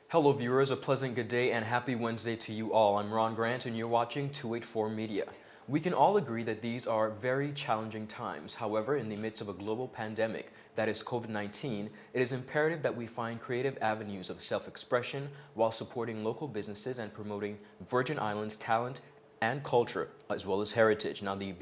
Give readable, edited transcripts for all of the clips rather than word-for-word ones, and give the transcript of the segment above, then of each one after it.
Hello viewers, a pleasant good day and happy Wednesday to you all. I'm Ron Grant and you're watching 284 Media. We can all agree that these are very challenging times. However, in the midst of a global pandemic, that is COVID-19, it is imperative that we find creative avenues of self-expression while supporting local businesses and promoting Virgin Islands talent and culture, as well as heritage. Now, one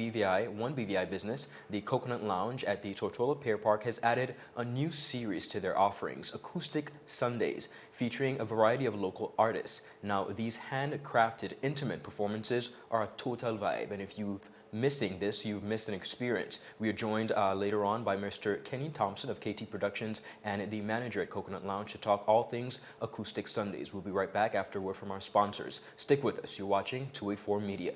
BVI business, the Coconut Lounge at the Tortola Pier Park, has added a new series to their offerings, Acoustic Sundays, featuring a variety of local artists. Now, these handcrafted, intimate performances are a total vibe, and if you've missing this, you've missed an experience. We are joined later on by Mr. Kennie Thompson of KT Productions and the manager at Coconut Lounge to talk all things Acoustic Sundays. We'll be right back after a word from our sponsors. Stick with us. You're watching 284 Media.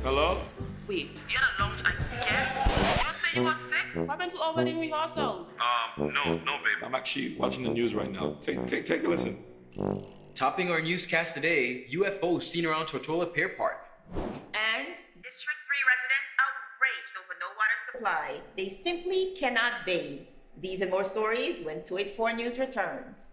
Hello? Wait, you're the lounge again? You don't say you were sick? What happened to over the rehearsal? No, babe. I'm actually watching the news right now. Take a listen. Topping our newscast today, UFOs seen around Tortola Pier Park. And District 3 residents outraged over no water supply. They simply cannot bathe. These and more stories when 284 News returns.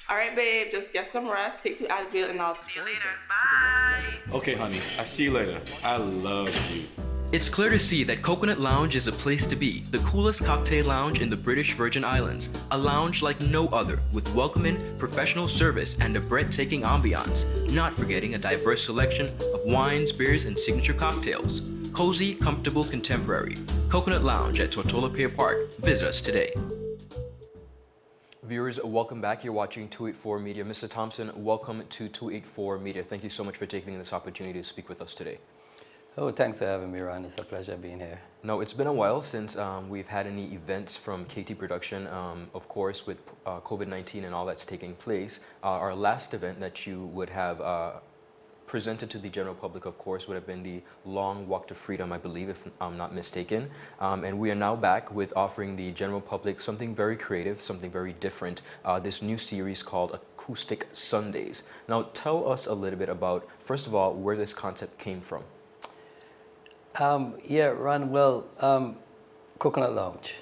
alright, babe, just get some rest, take 2 Advil, and I'll see you later. Bye. Okay, honey. I see you later. I love you. It's clear to see that Coconut Lounge is a place to be, the coolest cocktail lounge in the British Virgin Islands. A lounge like no other, with welcoming, professional service, and a breathtaking ambiance. Not forgetting a diverse selection of wines, beers, and signature cocktails. Cozy, comfortable, contemporary. Coconut Lounge at Tortola Pier Park. Visit us today. Viewers, welcome back. You're watching 284 Media. Mr. Thompson, welcome to 284 Media. Thank you so much for taking this opportunity to speak with us today. Oh, thanks for having me, Ron. It's a pleasure being here. No, it's been a while since we've had any events from KT Production. Of course, with COVID-19 and all that's taking place, our last event that you would have presented to the general public, of course, would have been the Long Walk to Freedom, I believe, if I'm not mistaken. And we are now back with offering the general public something very creative, something very different, this new series called Acoustic Sundays. Now, tell us a little bit about, first of all, where this concept came from. Yeah, Ron, well, Coconut Lounge,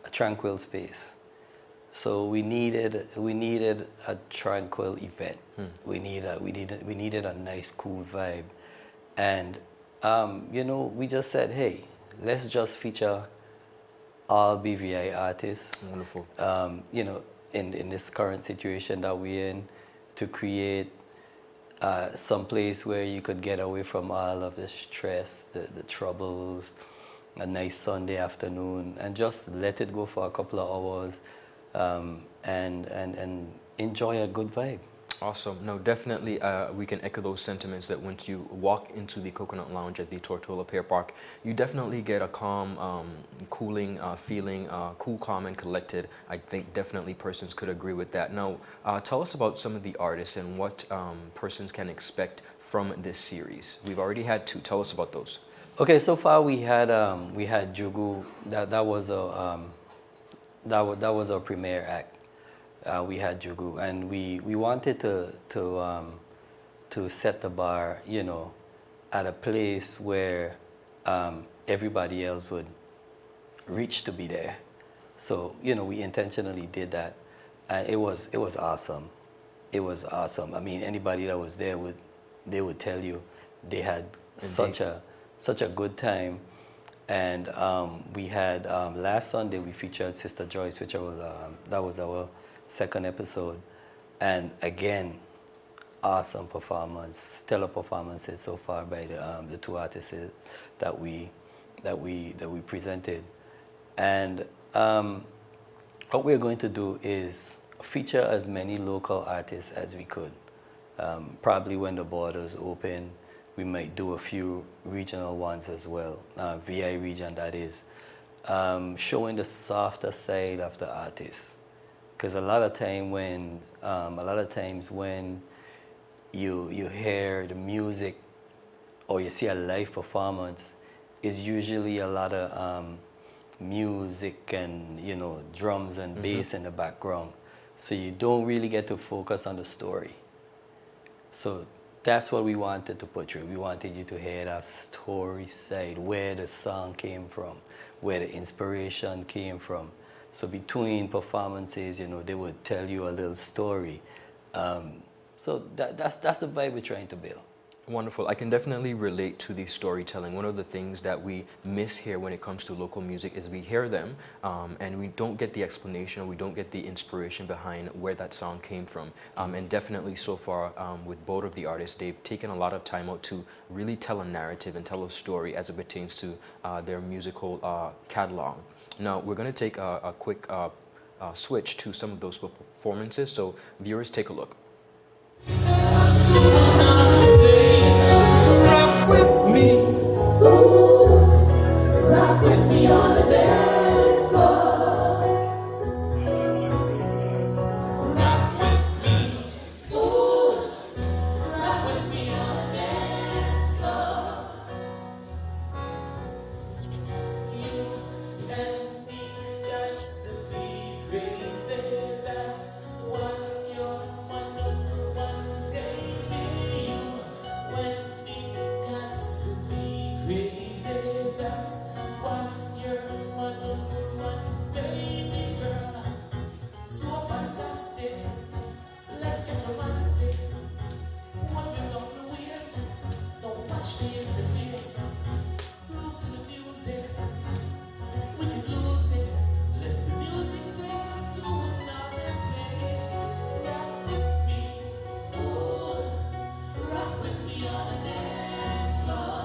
a tranquil space. So we needed a tranquil event. We needed a nice, cool vibe. And, we just said, hey, let's just feature all BVI artists. Wonderful. In this current situation that we're in, to create some place where you could get away from all of the stress, the troubles, a nice Sunday afternoon, and just let it go for a couple of hours, and enjoy a good vibe. Awesome. No, definitely we can echo those sentiments that once you walk into the Coconut Lounge at the Tortola Pier Park, you definitely get a calm, cooling feeling, cool, calm, and collected. I think definitely persons could agree with that. Now, tell us about some of the artists and what persons can expect from this series. We've already had 2. Tell us about those. Okay, so far we had Jugu. That was our premiere act. We had Jugu, and we wanted to set the bar, at a place where everybody else would reach to be there. So, we intentionally did that, and it was awesome. It was awesome. I mean, anybody that was there would tell you they had such a good time. And we had last Sunday we featured Sister Joyce, which that was our second episode, and again, awesome performance, stellar performances so far by the 2 artists that we presented. And what we're going to do is feature as many local artists as we could. Probably when the borders open, we might do a few regional ones as well, VI region that is, showing the softer side of the artist. Because a lot of times when you hear the music or you see a live performance, is usually a lot of music and drums and bass in the background, so you don't really get to focus on the story. So that's what we wanted to portray. We wanted you to hear that story side, where the song came from, where the inspiration came from. So between performances, you know, they would tell you a little story. So that's the vibe we're trying to build. Wonderful. I can definitely relate to the storytelling. One of the things that we miss here when it comes to local music is we hear them and we don't get the explanation, or we don't get the inspiration behind where that song came from. And definitely so far with both of the artists, they've taken a lot of time out to really tell a narrative and tell a story as it pertains to their musical catalog. Now, we're going to take a quick switch to some of those performances, so viewers, take a look. Rock with me. Ooh, rock with me on the dance floor. Rock with me. Ooh, rock with me on the dance floor. You and me got to be crazy. That's what you're my number one baby. You and me got to be crazy. That's what you're my number one baby girl. So fantastic. Let's get romantic. When we love the waist, don't watch me in the face. Groove to the music. We can lose it. Let the music take us to another place. Rock with me, ooh, rock with me on the dance floor.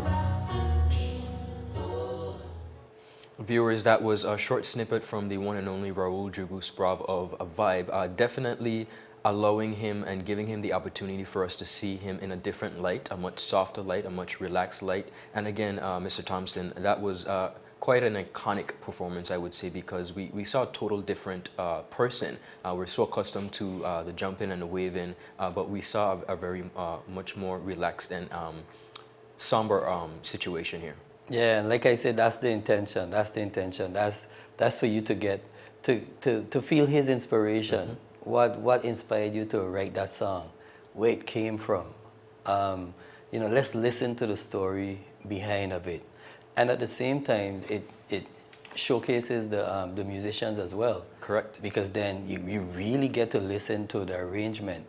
Rock with me, ooh. Viewers, that was a short snippet from the one and only Raul Jugu Sprav of A Vibe. Definitely allowing him and giving him the opportunity for us to see him in a different light, a much softer light, a much relaxed light. And again, Mr. Thompson, that was quite an iconic performance, I would say, because we saw a total different person. We're so accustomed to the jumping and the waving, but we saw a very much more relaxed and somber situation here. Yeah, and like I said, that's the intention. That's the intention. That's for you to get to feel his inspiration. What inspired you to write that song? Where it came from? You know, let's listen to the story behind of it, and at the same time, it showcases the musicians as well. Correct. Because then you really get to listen to the arrangement.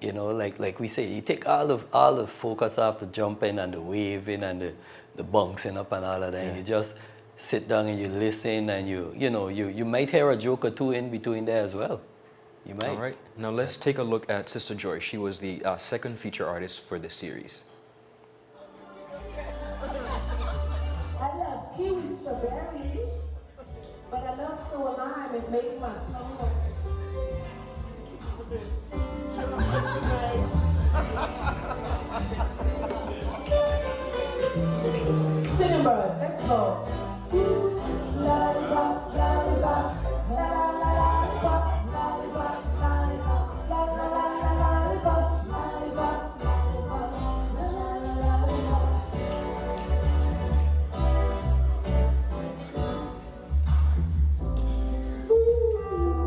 You know, like we say, you take all the focus off the jumping and the waving and the bouncing up and all of that. Yeah. And you just sit down and you listen, and you might hear a joke or two in between there as well. You might. All right. Now let's take a look at Sister Joy. She was the second feature artist for this series. I love kiwi strawberry, but I love so lime and make my tongue. Singing bird, let's go. Lollipop, lollipop, la la la lollipop, lollipop, lollipop, la la la la lollipop, lollipop, lollipop, la la la lollipop. Ooh.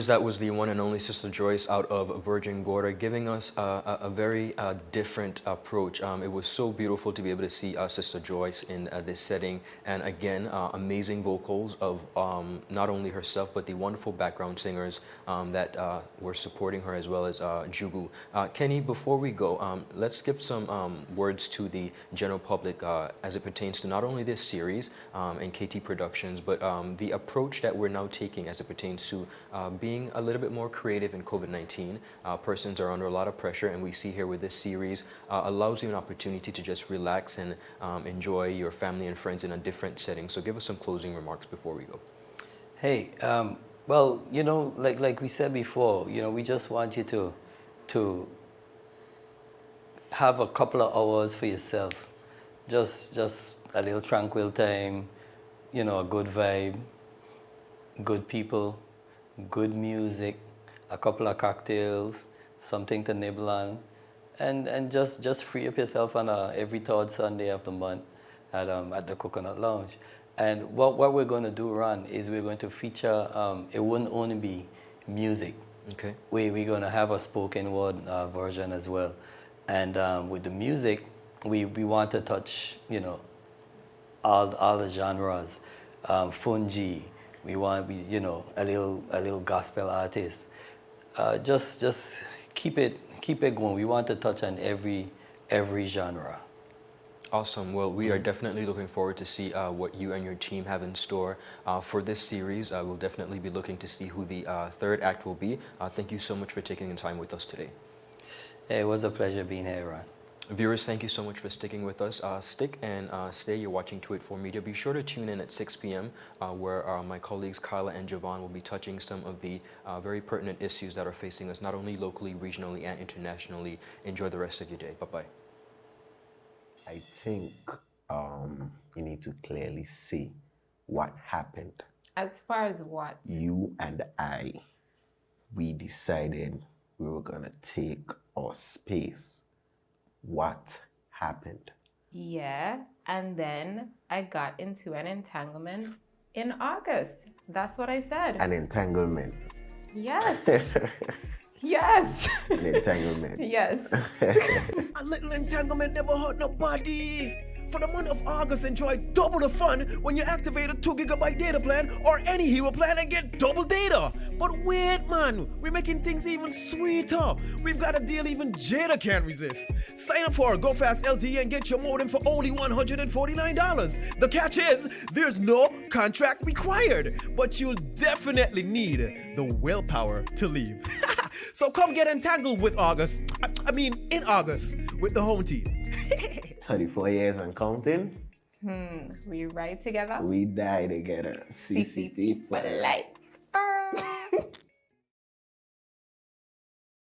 Viewers, that was the one and only Sister Joyce out of Virgin Gorda, giving us a very different approach. It was so beautiful to be able to see Sister Joyce in this setting, and again, amazing vocals of not only herself, but the wonderful background singers that were supporting her, as well as Jugu. Kenny, before we go, let's give some words to the general public as it pertains to not only this series and KT Productions, but the approach that we're now taking as it pertains to being a little bit more creative in COVID-19. Persons are under a lot of pressure, and we see here with this series allows you an opportunity to just relax and enjoy your family and friends in a different setting. So give us some closing remarks before we go. Hey, well, you know, like we said before, you know, we just want you to have a couple of hours for yourself. Just a little tranquil time, you know, a good vibe, good people, good music, a couple of cocktails, something to nibble on, and just free up yourself on every third Sunday of the month at the Coconut Lounge. And what we're going to do, Ron, is we're going to feature, it wouldn't only be music. Okay. We're going to have a spoken word version as well. And with the music, we want to touch, you know, all the genres, fungi. We want, you know, a little gospel artist. Just keep it going. We want to touch on every genre. Awesome. Well, we are definitely looking forward to see what you and your team have in store for this series. We'll definitely be looking to see who the third act will be. Thank you so much for taking the time with us today. Hey, it was a pleasure being here, Ron. Viewers, thank you so much for sticking with us. Stick and stay. You're watching 284 Media. Be sure to tune in at 6 p.m. Where my colleagues Kyla and Javon will be touching some of the very pertinent issues that are facing us, not only locally, regionally, and internationally. Enjoy the rest of your day. Bye-bye. I think you need to clearly see what happened. As far as what? You and I, we decided we were going to take our space. What happened? Yeah, and then I got into an entanglement in August. That's what I said. An entanglement. Yes. Yes. An entanglement. Yes. A little entanglement never hurt nobody. For the month of August, enjoy double the fun when you activate a 2 GB data plan or any hero plan and get double data. But wait, man, we're making things even sweeter. We've got a deal even Jada can't resist. Sign up for Go Fast LTE and get your modem for only $149. The catch is, there's no contract required, but you'll definitely need the willpower to leave. So come get entangled with August. In August with the home team. 34 years and counting. We ride together. We die together. CCT for life.